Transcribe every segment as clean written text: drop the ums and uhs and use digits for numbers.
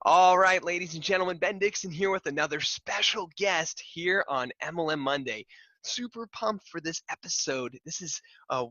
All right, ladies and gentlemen, Ben Dixon here with another special guest here on MLM Monday. Super pumped for this episode. This is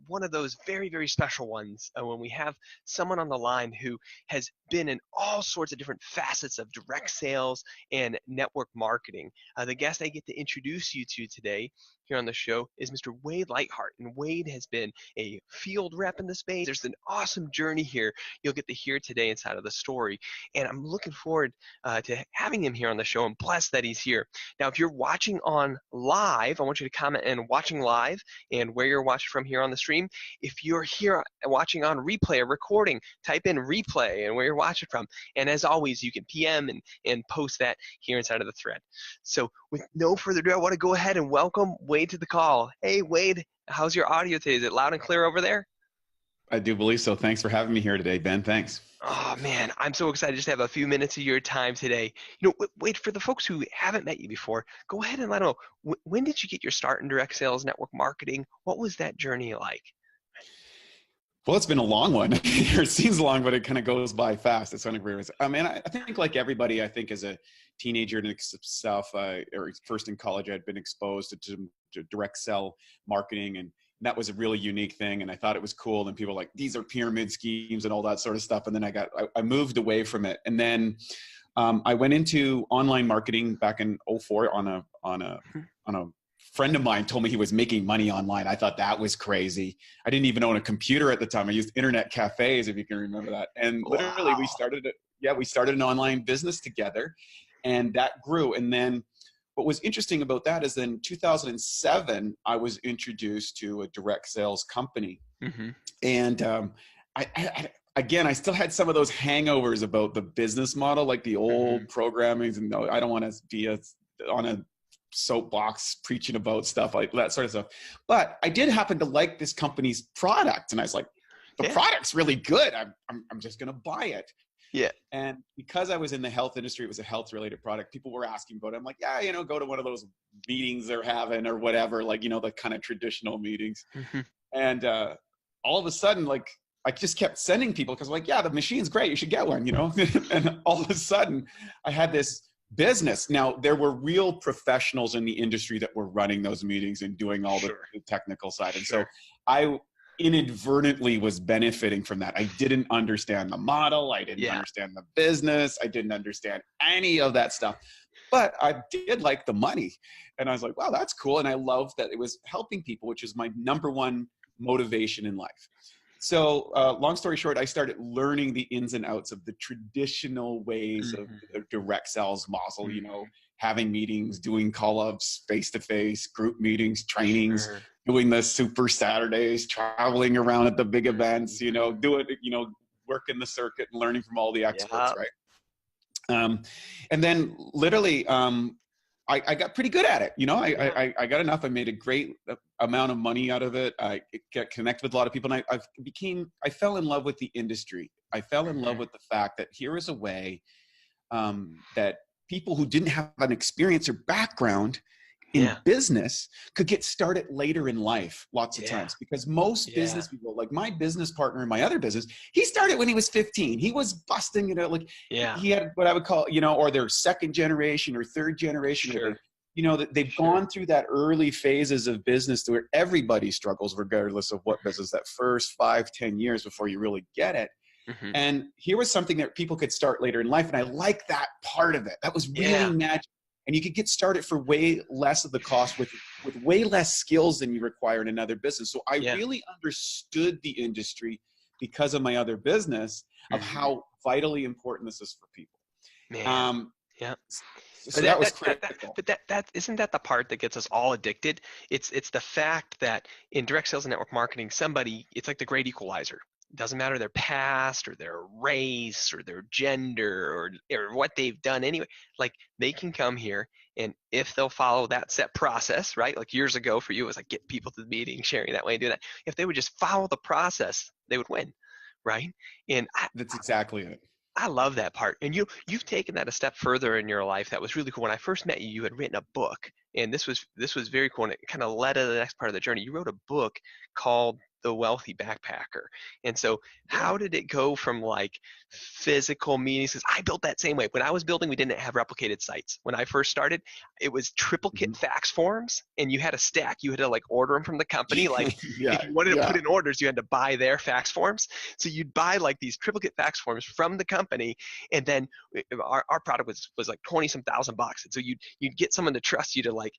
one of those very, very special ones when we have someone on the line who has been in all sorts of different facets of direct sales and network marketing. The guest I get to introduce you to today here on the show is Mr. Wade Lightheart. And Wade has been a field rep in the space. There's an awesome journey here you'll get to hear today inside of the story. And I'm looking forward to having him here on the show. I'm blessed that he's here. Now, if you're watching on live, I want you to comment and watching live and where you're watching from here on the stream. If you're here watching on replay or recording, type in replay and where you're watching from. And as always, you can PM and post that here inside of the thread. So with no further ado, I want to go ahead and welcome Wade to the call. Hey, Wade, how's your audio today? Is it loud and clear over there? I do believe so. Thanks for having me here today, Ben. Thanks. Oh, man, I'm so excited just to have a few minutes of your time today. Wade, for the folks who haven't met you before, go ahead and let them know, when did you get your start in direct sales network marketing? What was that journey like? Well, it's been a long one. It seems long, but it kind of goes by fast. It's unagreeable. I mean, I think like everybody, I think as a teenager and stuff, or first in college, I'd been exposed to direct sell marketing, and that was a really unique thing. And I thought it was cool. And people were like, these are pyramid schemes and all that sort of stuff. And then I moved away from it. And then I went into online marketing back in '04 on a friend of mine told me he was making money online. I thought that was crazy. I didn't even own a computer at the time. I used internet cafes, if you can remember that. And literally we started an online business together, and that grew. And then what was interesting about that is in 2007, I was introduced to a direct sales company. Mm-hmm. And I still had some of those hangovers about the business model, like the old programming. And no, I don't want to be on a soapbox preaching about stuff like that sort of stuff. But I did happen to like this company's product. And I was like, the product's really good. I'm just going to buy it. Yeah. And because I was in the health industry, it was a health related product. People were asking about it. I'm like, yeah, go to one of those meetings they're having or whatever, like, the kind of traditional meetings. Mm-hmm. And all of a sudden, like, I just kept sending people because I'm like, yeah, the machine's great. You should get one, And all of a sudden I had this business. Now, there were real professionals in the industry that were running those meetings and doing all the technical side. And so I inadvertently was benefiting from that. I didn't understand the model. I didn't understand the business. I didn't understand any of that stuff. But I did like the money. And I was like, wow, that's cool. And I loved that it was helping people, which is my number one motivation in life. So long story short, I started learning the ins and outs of the traditional ways of the direct sales model, having meetings, doing call-ups, face-to-face, group meetings, trainings, doing the super Saturdays, traveling around at the big events, working the circuit and learning from all the experts, right? And then literally, I got pretty good at it. I got enough. I made a great amount of money out of it. I got connected with a lot of people, and I fell in love with the industry. I fell in love with the fact that here is a way that people who didn't have an experience or background in business could get started later in life lots of times, because most business people, like my business partner in my other business, he started when he was 15. He was busting, he had what I would call, or their second generation or third generation. They've gone through that early phases of business where everybody struggles regardless of what business, that first 5-10 years before you really get it. Mm-hmm. And here was something that people could start later in life. And I like that part of it. That was really magic. And you could get started for way less of the cost with way less skills than you require in another business. So I really understood the industry because of my other business of how vitally important this is for people. So that was critical. But that isn't that the part that gets us all addicted? It's the fact that in direct sales and network marketing, it's like the great equalizer. It doesn't matter their past or their race or their gender or what they've done anyway. Like, they can come here, and if they'll follow that set process, right? Like years ago for you, it was like get people to the meeting, sharing that way, and do that. If they would just follow the process, they would win, right? And that's exactly it. I love that part. And you've taken that a step further in your life. That was really cool. When I first met you, you had written a book, and this was very cool, and it kind of led to the next part of the journey. You wrote a book called the wealthy backpacker. And so how did it go from like physical meetings? Because I built that same way. When I was building, we didn't have replicated sites. When I first started, it was triplicate fax forms, and you had a stack. You had to like order them from the company. Like if you wanted to put in orders, you had to buy their fax forms. So you'd buy like these triplicate fax forms from the company, and then our product was like 20 some thousand bucks. And so you'd get someone to trust you to like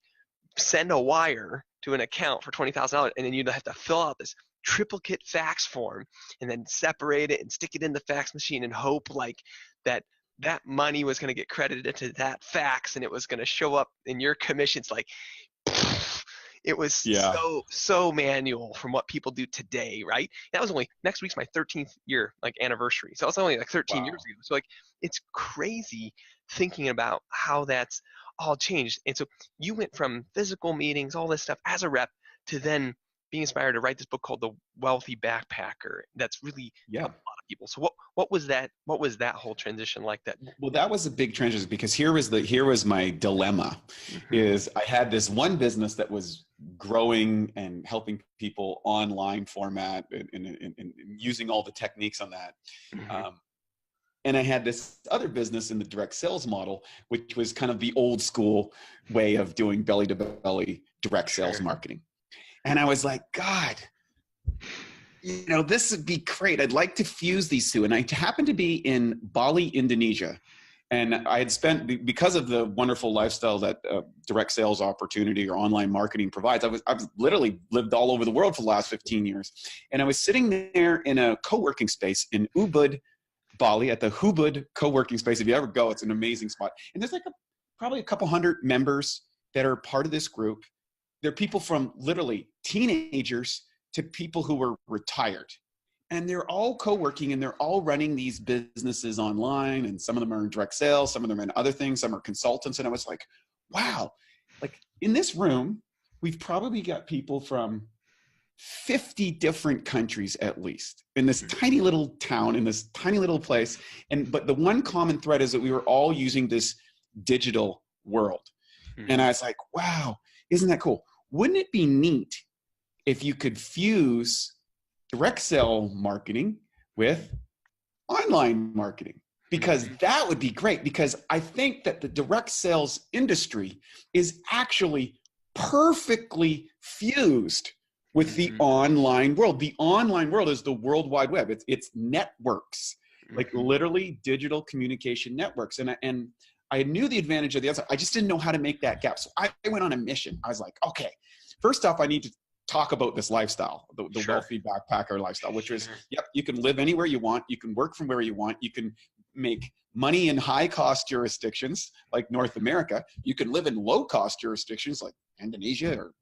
send a wire to an account for $20,000, and then you'd have to fill out this triplicate fax form and then separate it and stick it in the fax machine and hope like that money was going to get credited to that fax and it was going to show up in your commissions. Like it was so manual from what people do today, right? That was only, next week's my 13th year like anniversary, so it's only like 13 years ago. So like it's crazy thinking about how that's all changed. And so you went from physical meetings, all this stuff as a rep, to then being inspired to write this book called The Wealthy Backpacker. That's really helped a lot of people. So what was that whole transition like? That Well, that was a big transition, because here was my dilemma. Is I had this one business that was growing and helping people online format and using all the techniques on that. And I had this other business in the direct sales model, which was kind of the old school way of doing belly to belly direct sales marketing. And I was like, God, this would be great. I'd like to fuse these two. And I happened to be in Bali, Indonesia. And I had spent, because of the wonderful lifestyle that direct sales opportunity or online marketing provides, I've literally lived all over the world for the last 15 years. And I was sitting there in a co-working space in Ubud, Bali, at the Ubud co-working space. If you ever go, it's an amazing spot. And there's like probably a couple hundred members that are part of this group. They're people from literally teenagers to people who were retired. And they're all co-working, and they're all running these businesses online. And some of them are in direct sales, some of them are in other things, some are consultants. And I was like, wow, like in this room, we've probably got people from 50 different countries at least in this tiny little town, in this tiny little place. But the one common thread is that we were all using this digital world. And I was like, wow, isn't that cool? Wouldn't it be neat if you could fuse direct sale marketing with online marketing? Because that would be great, because I think that the direct sales industry is actually perfectly fused with the online world. The online world is the World Wide Web. It's networks, like literally digital communication networks. And I knew the advantage of the other. I just didn't know how to make that gap. So I went on a mission. I was like, okay, first off, I need to talk about this lifestyle, the wealthy backpacker lifestyle, which was, you can live anywhere you want. You can work from where you want. You can make money in high cost jurisdictions like North America. You can live in low cost jurisdictions like Indonesia or,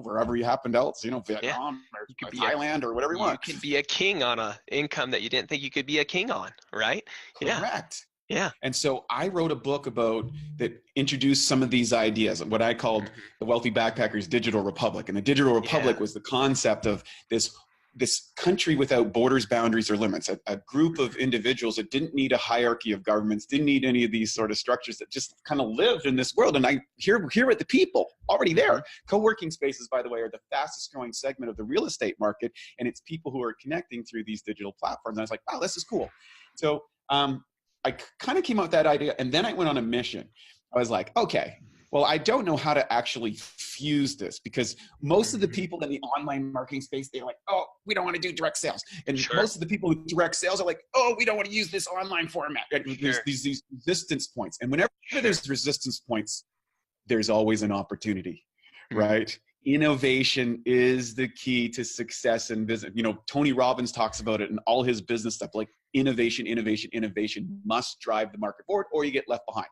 wherever you happen else, Vietnam or Thailand or whatever you want. You can be a king on an income that you didn't think you could be a king on, right? Correct. Yeah. And so I wrote a book that introduced some of these ideas, what I called The Wealthy Backpacker's Digital Republic. And the Digital Republic was the concept of this country without borders, boundaries, or limits, a group of individuals that didn't need a hierarchy of governments, didn't need any of these sort of structures, that just kind of lived in this world. And here with the people already there. Co-working spaces, by the way, are the fastest growing segment of the real estate market. And it's people who are connecting through these digital platforms. And I was like, wow, this is cool. So, I kind of came up with that idea, and then I went on a mission. I was like, okay, well, I don't know how to actually fuse this, because most of the people in the online marketing space, they're like, oh, we don't want to do direct sales. And most of the people with direct sales are like, oh, we don't want to use this online format. There's these resistance points. And whenever there's resistance points, there's always an opportunity, right? Innovation is the key to success in business. Tony Robbins talks about it in all his business stuff, like innovation must drive the market forward, or you get left behind.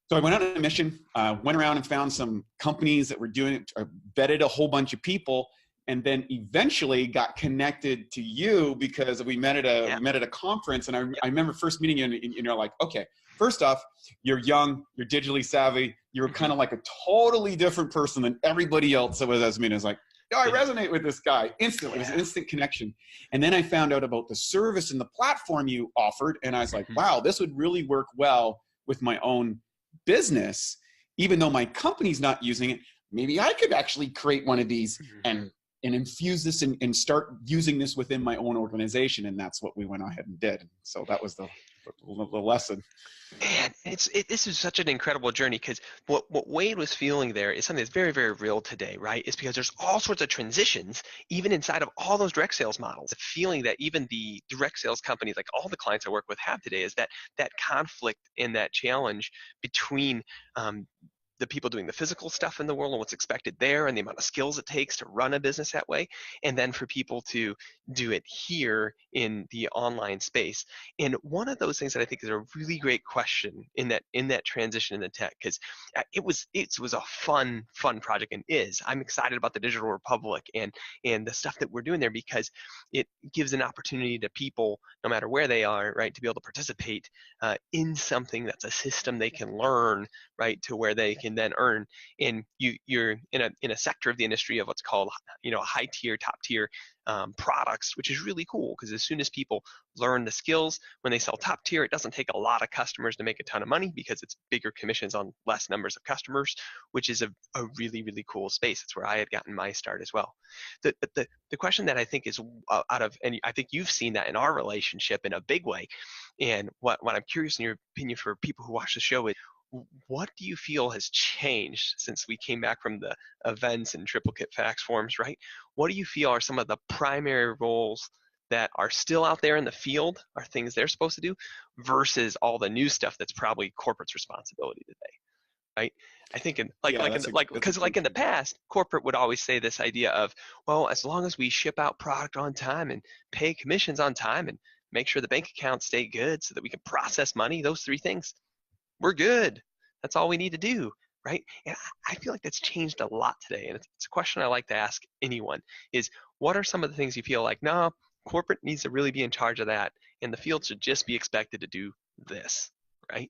So I went on a mission, went around and found some companies that were doing it, vetted a whole bunch of people, and then eventually got connected to you because we met at a conference. And I remember first meeting you, and you're like, okay, first off, you're young, you're digitally savvy, you're kind of like a totally different person than everybody else that was as me. And I was like, oh, I resonate with this guy instantly. It was an instant connection. And then I found out about the service and the platform you offered. And I was like, wow, this would really work well with my own business. Even though my company's not using it, maybe I could actually create one of these and infuse this and start using this within my own organization. And that's what we went ahead and did. So that was the lesson. Man, this is such an incredible journey, because what Wade was feeling there is something that's very, very real today, right? It's because there's all sorts of transitions, even inside of all those direct sales models. The feeling that even the direct sales companies, like all the clients I work with, have today, is that conflict and that challenge between the people doing the physical stuff in the world and what's expected there and the amount of skills it takes to run a business that way, and then for people to do it here in the online space. And one of those things that I think is a really great question in that transition in the tech, because it was a fun project, and I'm excited about the Digital Republic and the stuff that we're doing there, because it gives an opportunity to people, no matter where they are, right, to be able to participate in something that's a system they can learn, right, to where they can then earn. And you're in a sector of the industry of what's called, high tier, top tier products, which is really cool, because as soon as people learn the skills, when they sell top tier, it doesn't take a lot of customers to make a ton of money, because it's bigger commissions on less numbers of customers, which is a really, really cool space. It's where I had gotten my start as well. The question that I think is and I think you've seen that in our relationship in a big way, and what I'm curious in your opinion for people who watch the show is, what do you feel has changed since we came back from the events and triplicate fax forms, right? What do you feel are some of the primary roles that are still out there in the field, are things they're supposed to do, versus all the new stuff that's probably corporate's responsibility today, right? I think in the past, corporate would always say this idea of, well, as long as we ship out product on time and pay commissions on time and make sure the bank accounts stay good so that we can process money, those three things, we're good. That's all we need to do, right? And I feel like that's changed a lot today. And it's a question I like to ask anyone is, what are some of the things you feel like, no, corporate needs to really be in charge of that, and the field should just be expected to do this, right?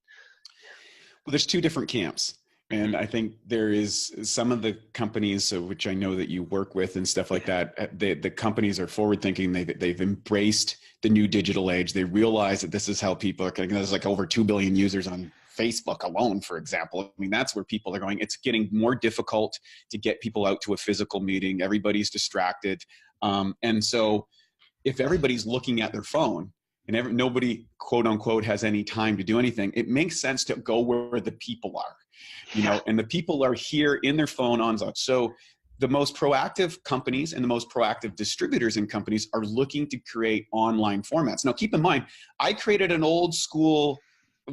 Well, there's two different camps. And I think there is some of the companies, which I know that you work with and stuff like that, the companies are forward thinking. They've embraced the new digital age. They realize that this is how people are. There's like over 2 billion users on Facebook alone, for example. I mean, that's where people are going. It's getting more difficult to get people out to a physical meeting. Everybody's distracted. And so if everybody's looking at their phone and nobody, quote unquote, has any time to do anything, it makes sense to go where the people are, and the people are here in their phone on Zone. So the most proactive companies and the most proactive distributors and companies are looking to create online formats. Now, keep in mind, I created an old school,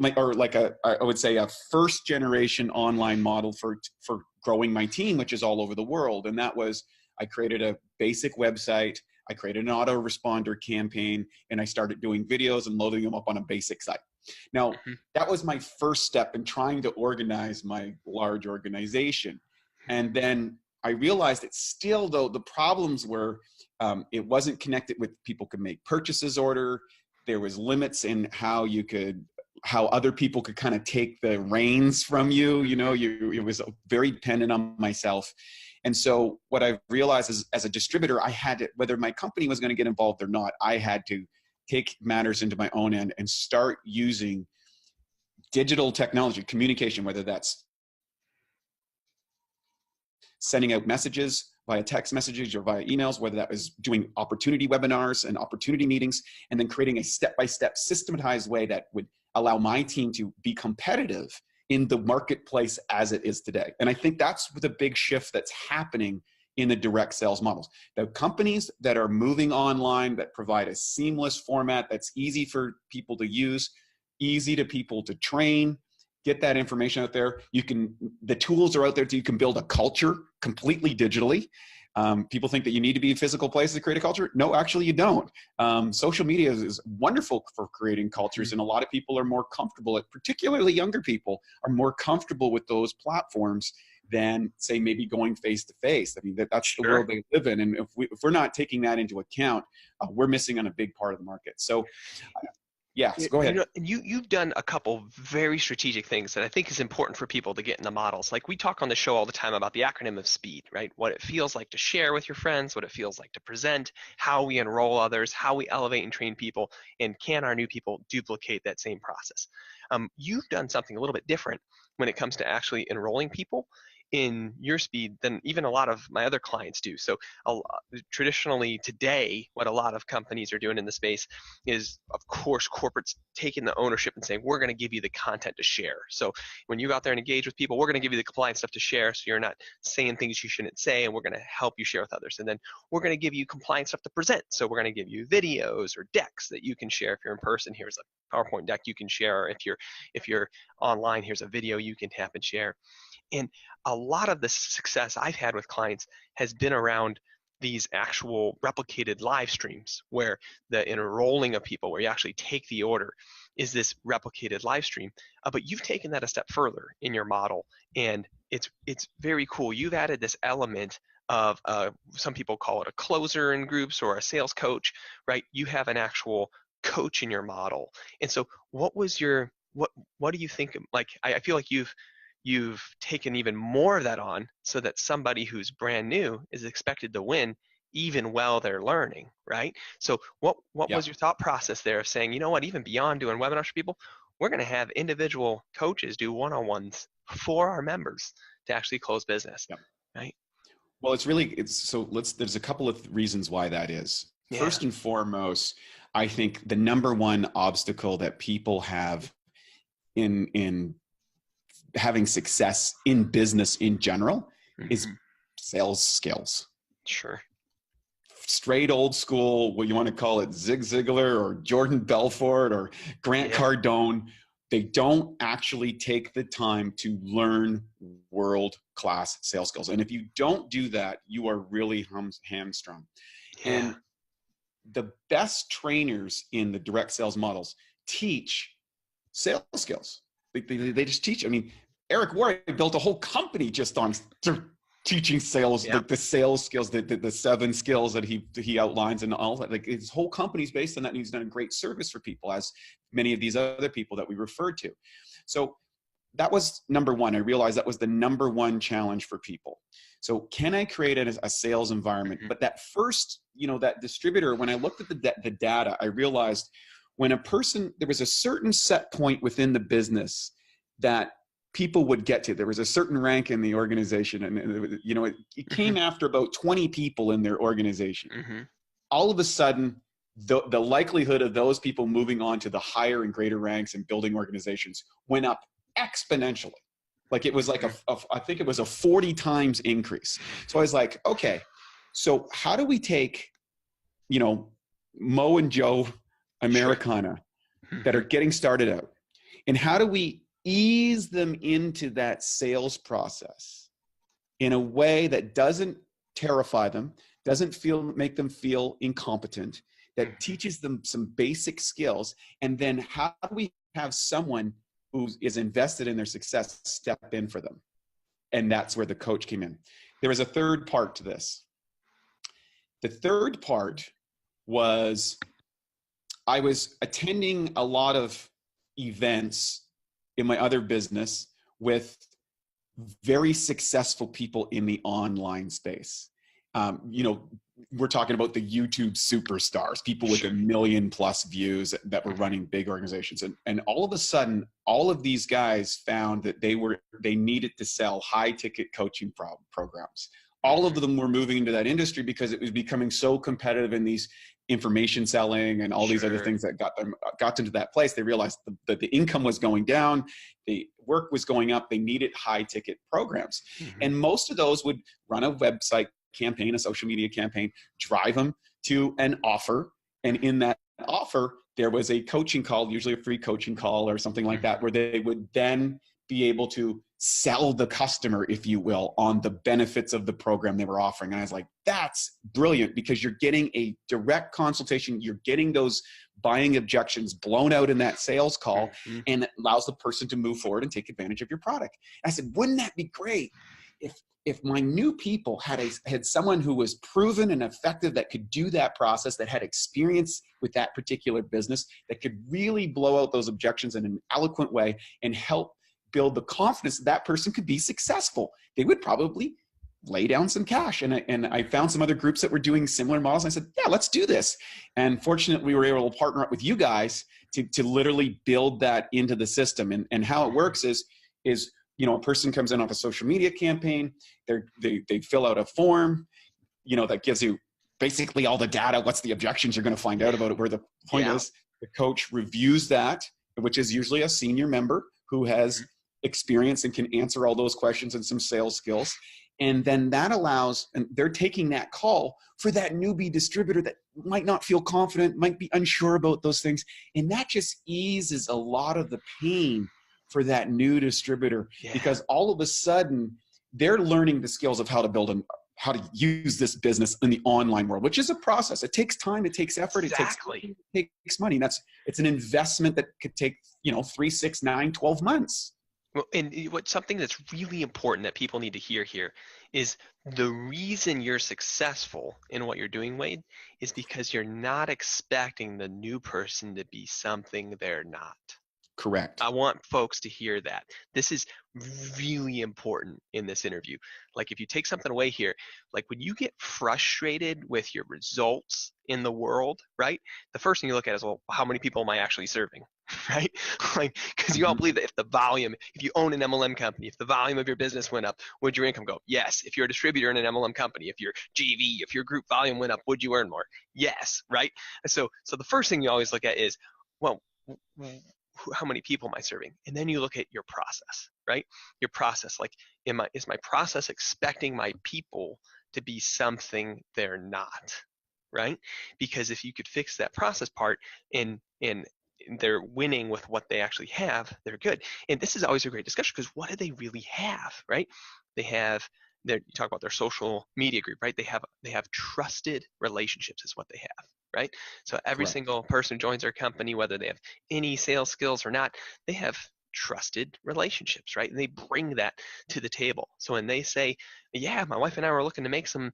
I would say a first generation online model for growing my team, which is all over the world. And that was, I created a basic website, I created an autoresponder campaign, and I started doing videos and loading them up on a basic site. Now, that was my first step in trying to organize my large organization. And then I realized that still, though, the problems were, it wasn't connected with people could make purchases order. There was limits in how other people could kind of take the reins from you. It was very dependent on myself. And so what I've realized is, as a distributor, I had to, whether my company was going to get involved or not, I had to take matters into my own end and start using digital technology, communication, whether that's sending out messages via text messages or via emails, whether that was doing opportunity webinars and opportunity meetings, and then creating a step-by-step systematized way that would allow my team to be competitive in the marketplace as it is today. And I think that's the big shift that's happening in the direct sales models. The companies that are moving online, that provide a seamless format that's easy for people to use, easy to people to train, get that information out there. The tools are out there, so you can build a culture completely digitally. People think that you need to be in physical places to create a culture. No, actually you don't. Social media is wonderful for creating cultures, and a lot of people are more comfortable, particularly younger people, are more comfortable with those platforms than, say, maybe going face to face. I mean, that's the world they live in. And if we're not taking that into account, we're missing on a big part of the market. So yes, go ahead. You've done a couple very strategic things that I think is important for people to get in the models. Like, we talk on the show all the time about the acronym of SPEED, right? What it feels like to share with your friends, what it feels like to present, how we enroll others, how we elevate and train people, and can our new people duplicate that same process? You've done something a little bit different when it comes to actually enrolling people. in your speed than even a lot of my other clients do. So traditionally today, what a lot of companies are doing in the space is, of course, corporates taking the ownership and saying, we're going to give you the content to share. So when you go out there and engage with people, we're going to give you the compliance stuff to share, so you're not saying things you shouldn't say, and we're going to help you share with others. And then we're going to give you compliance stuff to present. So we're going to give you videos or decks that you can share if you're in person. Here's a PowerPoint deck you can share. If you're online, here's a video you can tap and share. And a lot of the success I've had with clients has been around these actual replicated live streams, where the enrolling of people, where you actually take the order, is this replicated live stream. But you've taken that a step further in your model, and it's very cool. You've added this element of some people call it a closer in groups or a sales coach, right? You have an actual coach in your model. And so what do you think? Like, I feel like you've taken even more of that on, so that somebody who's brand new is expected to win even while they're learning, right? So what was your thought process there of saying, you know what, even beyond doing webinars for people, we're going to have individual coaches do one-on-ones for our members to actually close business, right? Well, there's a couple of reasons why that is. Yeah. First and foremost, I think the number one obstacle that people have in having success in business in general is sales skills. Sure. Straight old school, what you want to call it, Zig Ziglar or Jordan Belfort or Grant Cardone. They don't actually take the time to learn world-class sales skills. And if you don't do that, you are really hamstrung. Yeah. And the best trainers in the direct sales models teach sales skills. They just teach. I mean, Eric Warren built a whole company just on teaching sales, the sales skills, the 7 skills that he outlines and all that. Like, his whole company's based on that, and he's done a great service for people, as many of these other people that we referred to. So that was number one. I realized that was the number one challenge for people. So can I create a sales environment? But that first, that distributor, when I looked at the data, I realized when there was a certain set point within the business that people would get to. There was a certain rank in the organization, and it came after about 20 people in their organization. All of a sudden, the likelihood of those people moving on to the higher and greater ranks and building organizations went up exponentially. Like, it was like I think it was a 40 times increase. So I was like, okay, so how do we take, Mo and Joe Americana that are getting started out, and how do we ease them into that sales process in a way that doesn't terrify them, doesn't make them feel incompetent, that teaches them some basic skills? And then how do we have someone who is invested in their success step in for them? And that's where the coach came in. There was a third part to this. The third part was, I was attending a lot of events in my other business with very successful people in the online space. We're talking about the YouTube superstars, people with 1 million plus views that were running big organizations. And all of a sudden, all of these guys found that they needed to sell high ticket coaching programs. All of them were moving into that industry because it was becoming so competitive in these information selling and all these other things that got them to that place. They realized that the income was going down, the work was going up. They needed high ticket programs. And most of those would run a website campaign, a social media campaign, drive them to an offer. And in that offer, there was a coaching call, usually a free coaching call or something like that, where they would then be able to sell the customer, if you will, on the benefits of the program they were offering. And I was like, that's brilliant, because you're getting a direct consultation. You're getting those buying objections blown out in that sales call, and it allows the person to move forward and take advantage of your product. And I said, wouldn't that be great if my new people had someone who was proven and effective, that could do that process, that had experience with that particular business, that could really blow out those objections in an eloquent way and help build the confidence that person could be successful. They would probably lay down some cash. And I found some other groups that were doing similar models. And I said, yeah, let's do this. And fortunately, we were able to partner up with you guys to literally build that into the system. And how it works is a person comes in off a social media campaign, they fill out a form, that gives you basically all the data. What's the objections you're going to find out about it? Where the point is, the coach reviews that, which is usually a senior member who has experience and can answer all those questions and some sales skills. And then that allows, and they're taking that call for that newbie distributor that might not feel confident, might be unsure about those things. And that just eases a lot of the pain for that new distributor, because all of a sudden they're learning the skills of how to build how to use this business in the online world, which is a process. It takes time, it takes effort, it takes money. It's an investment that could take, 3, 6, 9, 12 months. Well, and something that's really important that people need to hear here is the reason you're successful in what you're doing, Wade, is because you're not expecting the new person to be something they're not. Correct. I want folks to hear that. This is really important in this interview. Like, if you take something away here, like when you get frustrated with your results in the world, right? The first thing you look at is, well, how many people am I actually serving? Right? Like, because you all believe that if you own an MLM company, if the volume of your business went up, would your income go up? Yes. If you're a distributor in an MLM company, if your GV, if your group volume went up, would you earn more? Yes. Right? So the first thing you always look at is, well, how many people am I serving? And then you look at your process, right? Your process, like, is my process expecting my people to be something they're not, right? Because if you could fix that process part and they're winning with what they actually have, they're good. And this is always a great discussion, because what do they really have, right? You talk about their social media group, right? They have trusted relationships is what they have, right? So every single person who joins our company, whether they have any sales skills or not, they have trusted relationships, right? And they bring that to the table. So when they say, yeah, my wife and I were looking to make some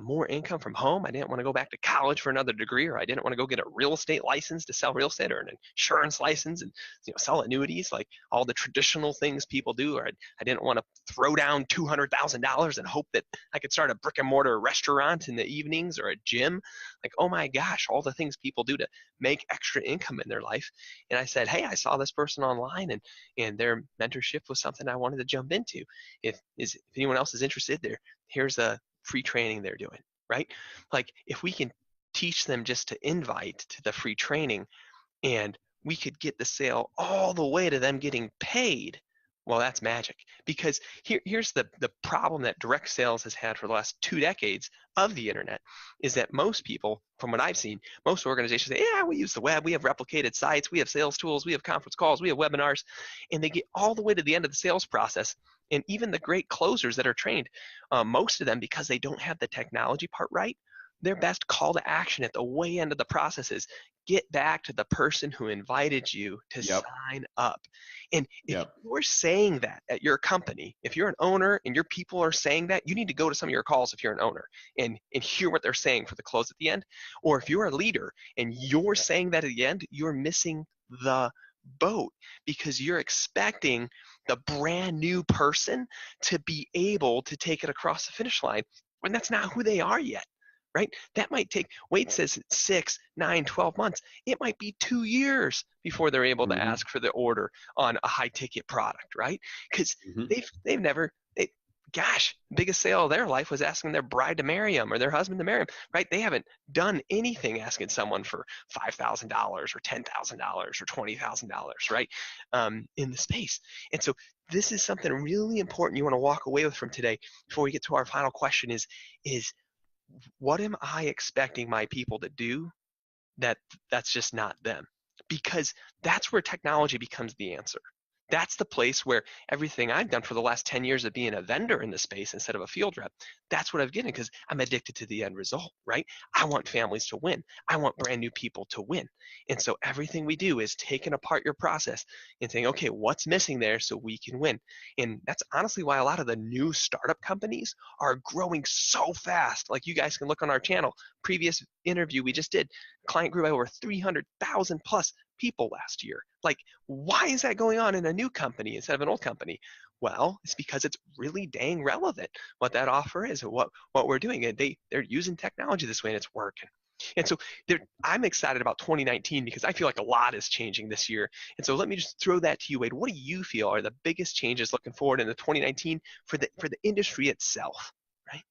more income from home. I didn't want to go back to college for another degree, or I didn't want to go get a real estate license to sell real estate, or an insurance license and sell annuities, like all the traditional things people do, or I didn't want to throw down $200,000 and hope that I could start a brick and mortar restaurant in the evenings or a gym. Like, oh my gosh, all the things people do to make extra income in their life. And I said, hey, I saw this person online, and their mentorship was something I wanted to jump into. If anyone else is interested, here's a free training they're doing, right? Like, if we can teach them just to invite to the free training, and we could get the sale all the way to them getting paid, well, that's magic. Because here's the problem that direct sales has had for the last 2 decades of the internet, is that most people, from what I've seen, most organizations say, yeah, we use the web, we have replicated sites, we have sales tools, we have conference calls, we have webinars, and they get all the way to the end of the sales process. And even the great closers that are trained, most of them, because they don't have the technology part right, their best call to action at the way end of the process is get back to the person who invited you to sign up. And if you're saying that at your company, if you're an owner and your people are saying that, you need to go to some of your calls if you're an owner and hear what they're saying for the close at the end. Or if you're a leader and you're saying that at the end, you're missing the boat, because you're expecting the brand new person to be able to take it across the finish line when that's not who they are yet. Right? That might take, Wade says 6, 9, 12 months. It might be 2 years before they're able to ask for the order on a high ticket product, right? Because they've never, biggest sale of their life was asking their bride to marry them or their husband to marry them, right? They haven't done anything asking someone for $5,000 or $10,000 or $20,000, right? In the space. And so this is something really important you want to walk away with from today before we get to our final question is what am I expecting my people to do that's just not them? Because that's where technology becomes the answer. That's the place where everything I've done for the last 10 years of being a vendor in the space instead of a field rep, that's what I've given, because I'm addicted to the end result, right? I want families to win. I want brand new people to win. And so everything we do is taking apart your process and saying, okay, what's missing there so we can win? And that's honestly why a lot of the new startup companies are growing so fast. Like, you guys can look on our channel, previous interview we just did, client grew by over 300,000 plus people last year. Like, why is that going on in a new company instead of an old company? Well, it's because it's really dang relevant what that offer is and what we're doing. And they're using technology this way, and it's working. And so I'm excited about 2019 because I feel like a lot is changing this year. And so let me just throw that to you, Wade. What do you feel are the biggest changes looking forward in the 2019 for the industry itself, right?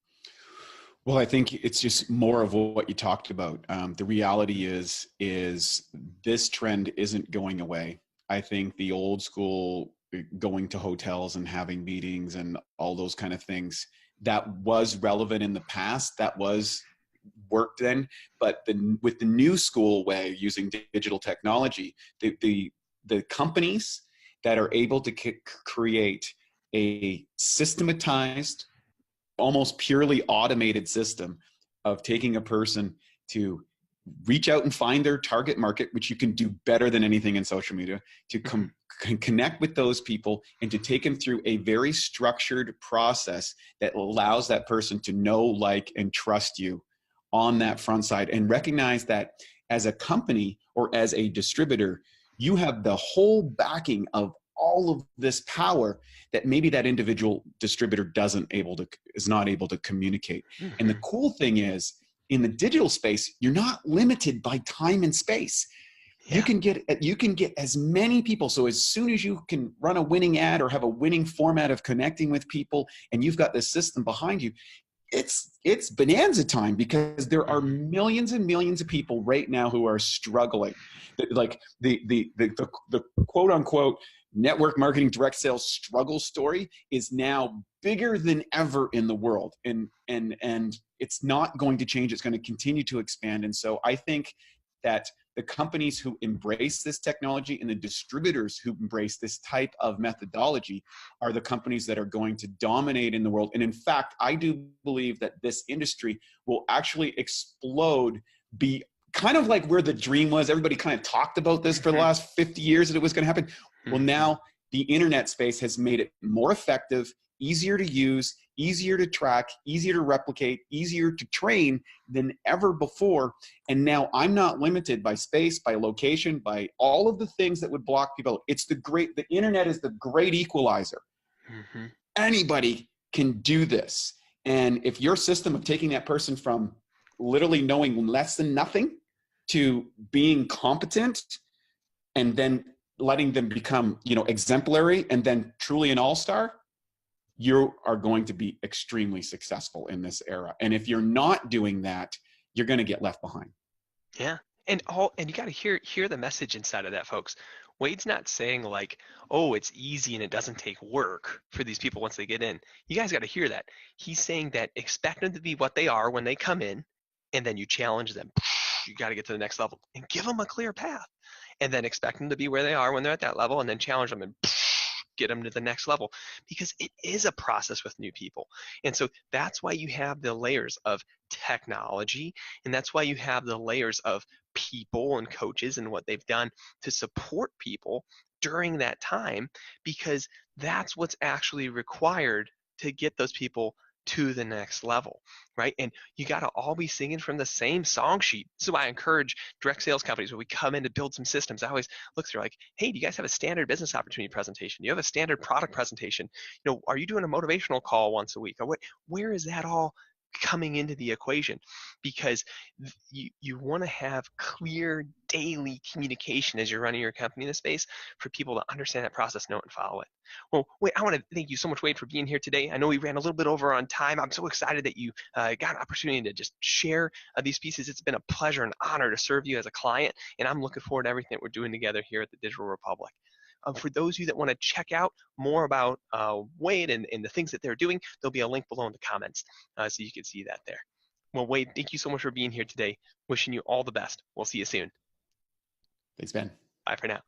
Well, I think it's just more of what you talked about. The reality is this trend isn't going away. I think the old school going to hotels and having meetings and all those kind of things, that was relevant in the past. That was worked then, but with the new school way using digital technology, the companies that are able to create a systematized, almost purely automated system of taking a person to reach out and find their target market, which you can do better than anything in social media, to connect with those people and to take them through a very structured process that allows that person to know, like, and trust you on that front side, and recognize that as a company or as a distributor, you have the whole backing of all of this power that maybe that individual distributor is not able to communicate. Mm-hmm. And the cool thing is, in the digital space, you're not limited by time and space. Yeah. You can get as many people. So as soon as you can run a winning ad or have a winning format of connecting with people, and you've got this system behind you, it's bonanza time, because there are millions and millions of people right now who are struggling. Like the quote unquote network marketing direct sales struggle story is now bigger than ever in the world, and it's not going to change. It's going to continue to expand. And so I think that the companies who embrace this technology and the distributors who embrace this type of methodology are the companies that are going to dominate in the world. And in fact, I do believe that this industry will actually explode, be kind of like where the dream was. Everybody kind of talked about this for the last 50 years that it was going to happen. Well, now the internet space has made it more effective, easier to use, easier to track, easier to replicate, easier to train than ever before. And now I'm not limited by space, by location, by all of the things that would block people. The internet is the great equalizer. Mm-hmm. Anybody can do this. And if your system of taking that person from literally knowing less than nothing to being competent, and then letting them become, exemplary, and then truly an all-star, you are going to be extremely successful in this era. And if you're not doing that, you're going to get left behind. Yeah. And you got to hear the message inside of that, folks. Wade's not saying like, oh, it's easy and it doesn't take work for these people once they get in. You guys got to hear that. He's saying that expect them to be what they are when they come in, and then you challenge them. You got to get to the next level and give them a clear path. And then expect them to be where they are when they're at that level, and then challenge them and get them to the next level, because it is a process with new people. And so that's why you have the layers of technology, and that's why you have the layers of people and coaches and what they've done to support people during that time, because that's what's actually required to get those people to the next level, right? And you got to all be singing from the same song sheet. So I encourage direct sales companies, when we come in to build some systems, I always look through like, hey, do you guys have a standard business opportunity presentation? Do you have a standard product presentation? Are you doing a motivational call once a week? Or where is that all coming into the equation? Because you want to have clear daily communication as you're running your company in the space for people to understand that process, know it, and follow it. Well, Wade, I want to thank you so much, Wade, for being here today. I know we ran a little bit over on time. I'm so excited that you got an opportunity to just share these pieces. It's been a pleasure and honor to serve you as a client, and I'm looking forward to everything that we're doing together here at the Digital Republic. For those of you that want to check out more about Wade and the things that they're doing, there'll be a link below in the comments so you can see that there. Well, Wade, thank you so much for being here today. Wishing you all the best. We'll see you soon. Thanks, Ben. Bye for now.